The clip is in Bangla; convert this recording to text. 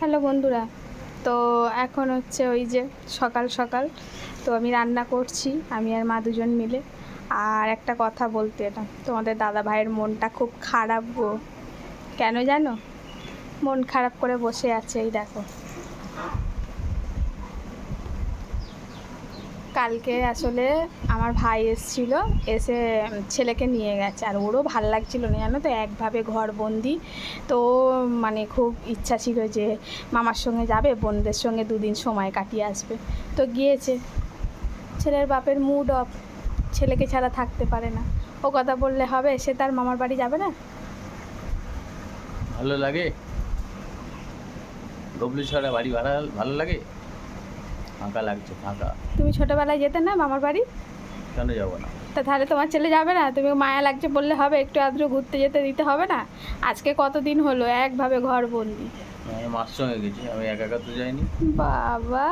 হ্যালো বন্ধুরা, তো এখন হচ্ছে ওই যে সকাল সকাল তো আমি রান্না করছি, আমি আর মা দুজন মিলে। আর একটা কথা বলতে এলাম, তোমাদের দাদা ভাইয়ের মনটা খুব খারাপ গো। কেন জানো? মন খারাপ করে বসে আছে, এই দেখো। কালকে আসলে আমার ভাই এসেছিলো, এসে ছেলেকে নিয়ে গেছে, আর ওরও ভাল লাগছিল না জানো তো, একভাবে ঘরবন্দি। তো মানে খুব ইচ্ছা ছিল যে মামার সঙ্গে যাবে, বোনদের সঙ্গে দুদিন সময় কাটিয়ে আসবে। তো গিয়েছে, ছেলের বাপের মুড অফ, ছেলেকে ছাড়া থাকতে পারে না। ও কথা বললে হবে, সে তার মামার বাড়ি যাবে না। ভালো লাগে? গবলু ছাড়া বাড়ি ভাড়া ভালো লাগে? ফাঁকা লাগছে, ফাঁকা। তুমি ছোটোবেলায় যেতে না মামার বাড়ি? কেন যাবো না? তা তাহলে তোমার ছেলে যাবে না? তুমি মায়া লাগছে বললে হবে, একটু আধটু ঘুরতে যেতে দিতে হবে না? আজকে কতদিন হলো একভাবে ঘরবন্দি। আমি মার সঙ্গে গেছি, আমি একা একা তো যাইনি। বাবা!